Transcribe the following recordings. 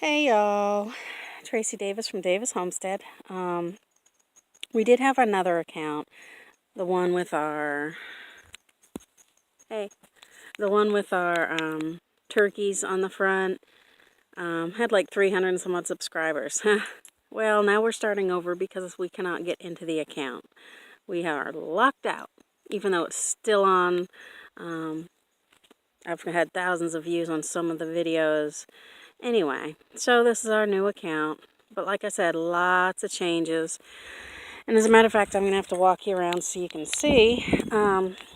Hey y'all, Tracy Davis from Davis Homestead. We did have another account, the one with our the one with our turkeys on the front. Had like 300 and some odd subscribers. Well, now we're starting over because we cannot get into the account. We are locked out, even though it's still on. I've had thousands of views on some of the videos. Anyway, so this is our new account. But like I said, lots of changes. And as a matter of fact, I'm going to have to walk you around so you can see.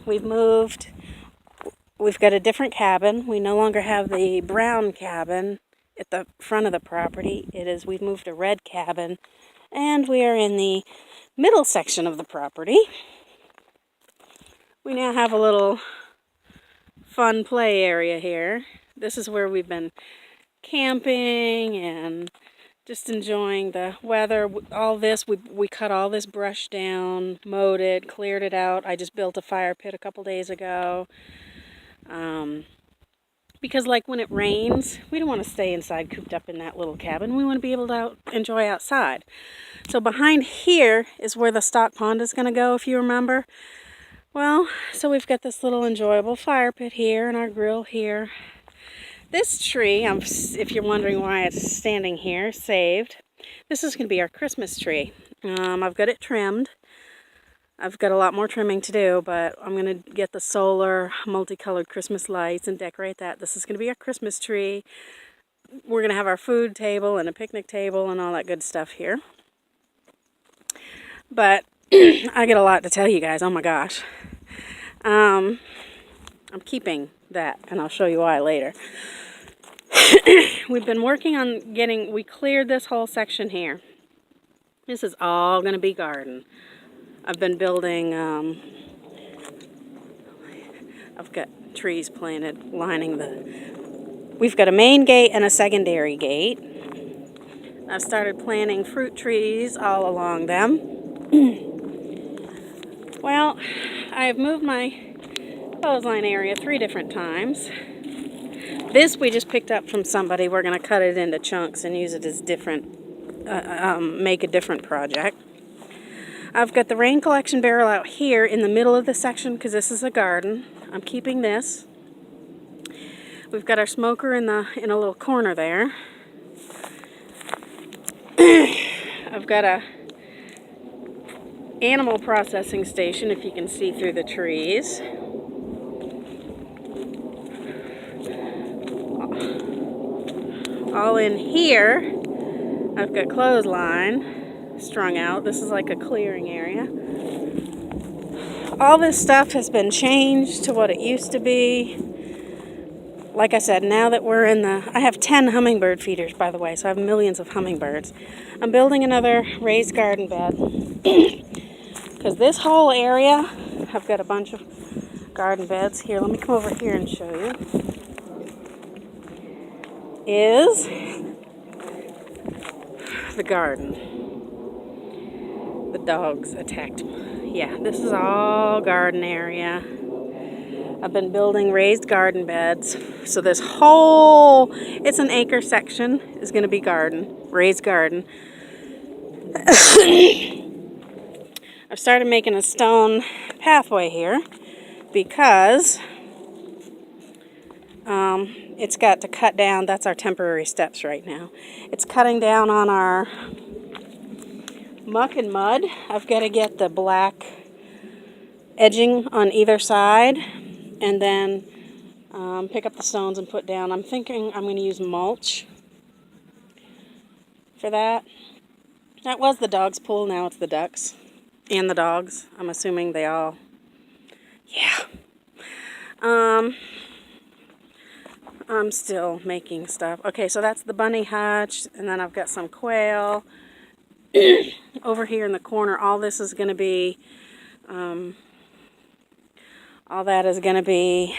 We've moved. We've got a different cabin. We no longer have the brown cabin at the front of the property. We've moved a red cabin. And we are in the middle section of the property. We now have a little fun play area here. This is where we've been camping and just enjoying the weather. All this, we cut all this brush down, mowed it, cleared it out. I just built a fire pit a couple days ago. Because like when it rains, we don't want to stay inside cooped up in that little cabin. We want to be able to enjoy outside. So behind here is where the stock pond is going to go, if you remember. Well, so we've got this little enjoyable fire pit here and our grill here. This tree, if you're wondering why it's standing here, saved. This is going to be our Christmas tree. I've got it trimmed. I've got a lot more trimming to do, but I'm going to get the solar multicolored Christmas lights and decorate that. This is going to be our Christmas tree. We're going to have our food table and a picnic table and all that good stuff here. But I got a lot to tell you guys. Oh my gosh. I'm keeping that, and I'll show you why later. We've been working on we cleared this whole section here. This is all going to be garden. I've been building, I've got trees planted lining we've got a main gate and a secondary gate. I've started planting fruit trees all along them. Well, I've moved my clothesline area 3 different times. This we just picked up from somebody. We're going to cut it into chunks and use it as make a different project. I've got the rain collection barrel out here in the middle of the section because this is a garden. I'm keeping this. We've got our smoker in a little corner there. I've got a animal processing station, if you can see through the trees. All in here, I've got clothesline strung out. This is like a clearing area. All this stuff has been changed to what it used to be. Like I said, now that we're I have 10 hummingbird feeders, by the way, so I have millions of hummingbirds. I'm building another raised garden bed because this whole area, I've got a bunch of garden beds. Here, let me come over here and show you. Is the garden. The dogs attacked me. Yeah, this is all garden area. I've been building raised garden beds. So this whole, it's an acre section, is going to be garden, raised garden. I've started making a stone pathway here because it's got to cut down. That's our temporary steps right now. It's cutting down on our muck and mud. I've got to get the black edging on either side and then pick up the stones and put down. I'm thinking I'm going to use mulch for that. That was the dog's pool. Now it's the ducks and the dogs. I'm assuming they all, yeah. I'm still making stuff. Okay, so that's the bunny hutch, and then I've got some quail. Over here in the corner, all this is going to be, all that is going to be,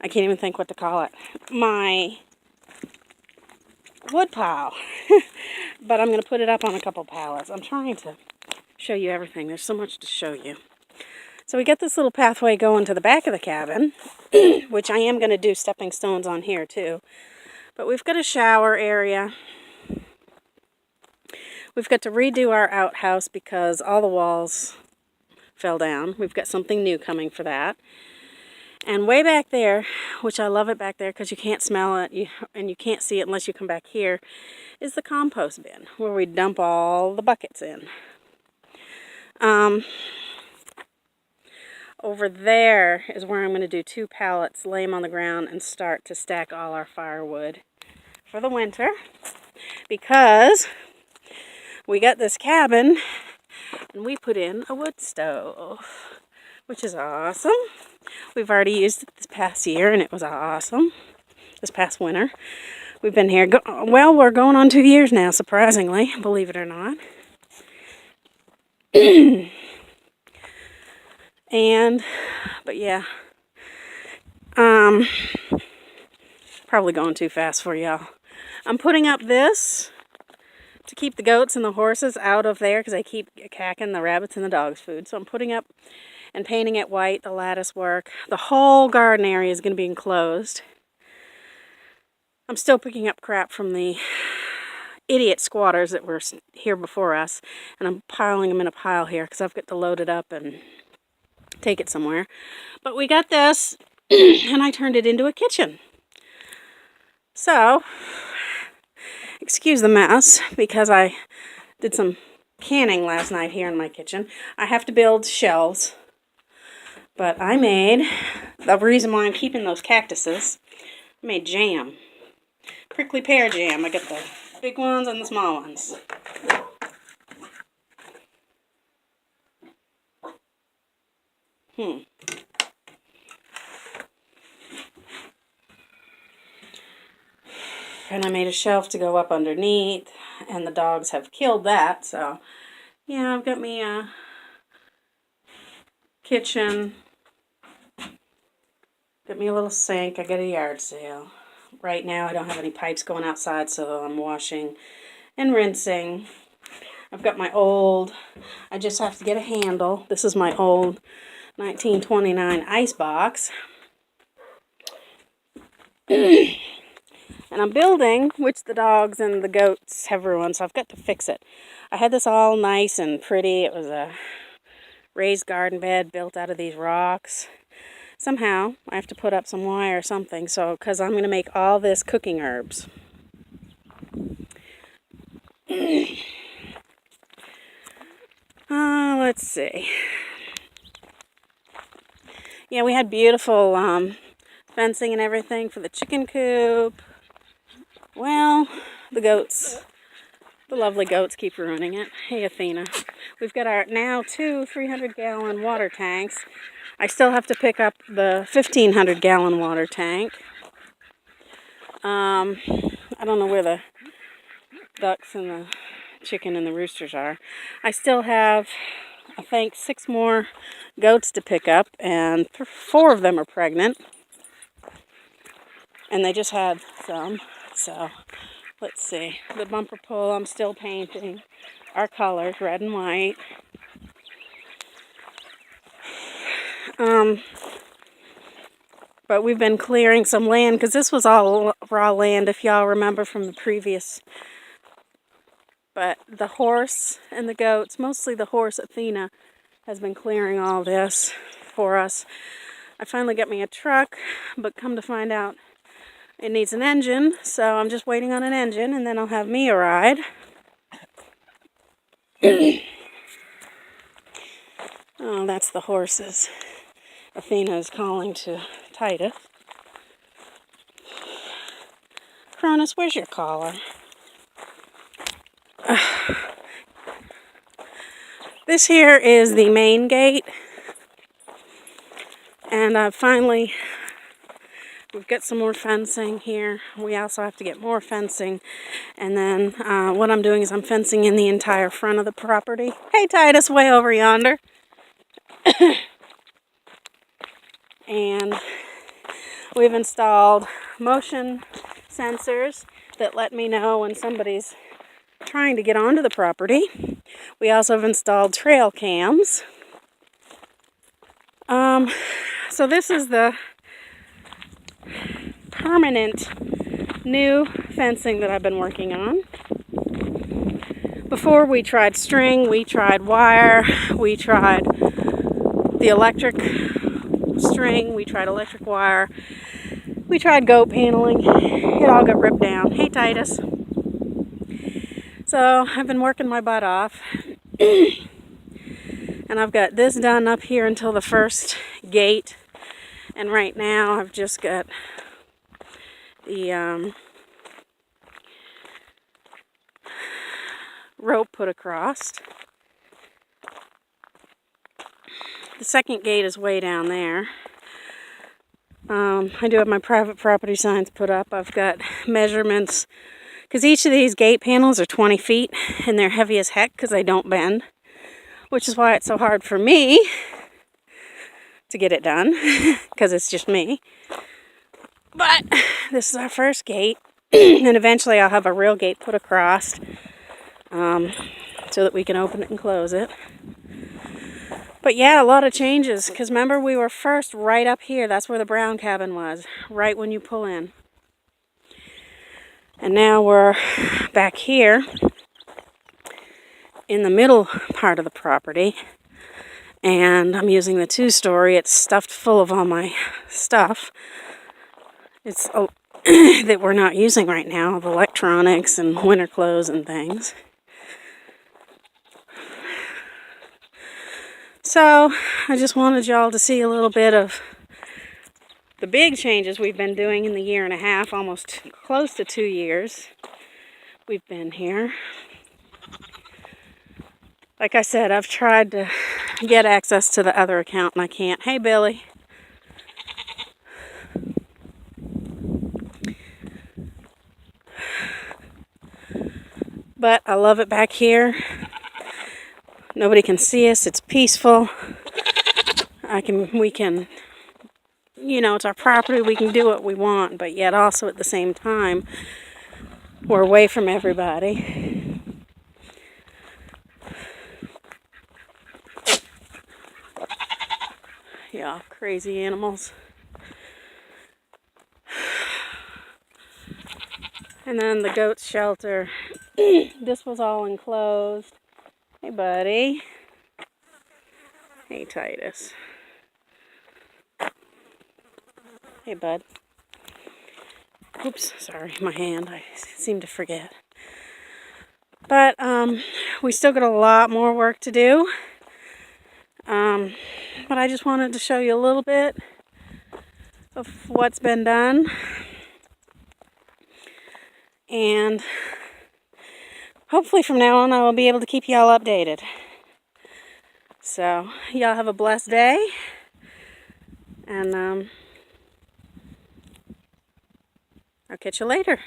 I can't even think what to call it, my wood pile. But I'm going to put it up on a couple pallets. I'm trying to show you everything. There's so much to show you. So we get this little pathway going to the back of the cabin, which I am going to do stepping stones on here too. But we've got a shower area. We've got to redo our outhouse because all the walls fell down. We've got something new coming for that. And way back there, which I love it back there because you can't smell it and you can't see it unless you come back here, is the compost bin where we dump all the buckets in. Over there is where I'm going to do 2 pallets, lay them on the ground, and start to stack all our firewood for the winter. Because we got this cabin and we put in a wood stove, which is awesome. We've already used it this past year and it was awesome. This past winter. We've been here, we're going on 2 years now, surprisingly, believe it or not. But yeah, probably going too fast for y'all. I'm putting up this to keep the goats and the horses out of there because they keep cacking the rabbits and the dogs' food. So I'm putting up and painting it white, the lattice work. The whole garden area is going to be enclosed. I'm still picking up crap from the idiot squatters that were here before us, and I'm piling them in a pile here because I've got to load it up and take it somewhere. But we got this, and I turned it into a kitchen. So, excuse the mess, because I did some canning last night here in my kitchen. I have to build shelves, but I made, the reason why I'm keeping those cactuses, I made jam. Prickly pear jam. I got the big ones and the small ones. And I made a shelf to go up underneath, and the dogs have killed that, so yeah, I've got me a kitchen, got me a little sink, I got a yard sale. Right now I don't have any pipes going outside, so I'm washing and rinsing. I've got my old, I just have to get a handle. This is my old 1929 ice box. And I'm building, which the dogs and the goats have ruined, so I've got to fix it. I had this all nice and pretty. It was a raised garden bed built out of these rocks. Somehow, I have to put up some wire or something, so because I'm going to make all this cooking herbs. Let's see. Yeah, we had beautiful fencing and everything for the chicken coop. Well, the goats, the lovely goats keep ruining it. Hey, Athena. We've got our now 2 300-gallon water tanks. I still have to pick up the 1,500-gallon water tank. I don't know where the ducks and the chicken and the roosters are. I still have, I think, 6 more goats to pick up, and 4 of them are pregnant. And they just had some. So, let's see. The bumper pole I'm still painting. Our colors, red and white. But we've been clearing some land, because this was all raw land, if y'all remember from the previous. But the horse and the goats, mostly the horse, Athena, has been clearing all this for us. I finally got me a truck, but come to find out, it needs an engine, so I'm just waiting on an engine, and then I'll have me a ride. Oh, that's the horses. Athena is calling to Titus. Cronus, where's your collar? This here is the main gate, and we've got some more fencing here. We also have to get more fencing. And then what I'm doing is I'm fencing in the entire front of the property. Hey, Titus, way over yonder. And we've installed motion sensors that let me know when somebody's trying to get onto the property. We also have installed trail cams. So this is the permanent new fencing that I've been working on. Before we tried string, we tried wire, we tried the electric string, we tried electric wire, we tried goat paneling. It all got ripped down. Hey Titus. So I've been working my butt off. And I've got this done up here until the first gate. And right now I've just got the rope put across. The second gate is way down there. I do have my private property signs put up. I've got measurements, because each of these gate panels are 20 feet, and they're heavy as heck because they don't bend, which is why it's so hard for me to get it done, because it's just me. But this is our first gate, and eventually I'll have a real gate put across so that we can open it and close it. But yeah, a lot of changes, because remember we were first right up here. That's where the brown cabin was, right when you pull in. And now we're back here in the middle part of the property. And I'm using the 2-story. It's stuffed full of all my stuff. It's that we're not using right now, of electronics and winter clothes and things. So I just wanted y'all to see a little bit of the big changes we've been doing in the year and a half, almost close to 2 years we've been here. Like I said, I've tried to get access to the other account and I can't. Hey Billy. But I love it back here. Nobody can see us. It's peaceful. We can, it's our property. We can do what we want, but yet also at the same time, we're away from everybody. Yeah, crazy animals. And then the goat shelter. This was all enclosed. Hey, buddy. Hey, Titus. Hey, bud. Oops, sorry, my hand. I seem to forget. But we still got a lot more work to do. But I just wanted to show you a little bit of what's been done. And hopefully from now on I will be able to keep y'all updated. So, y'all have a blessed day. And I'll catch you later.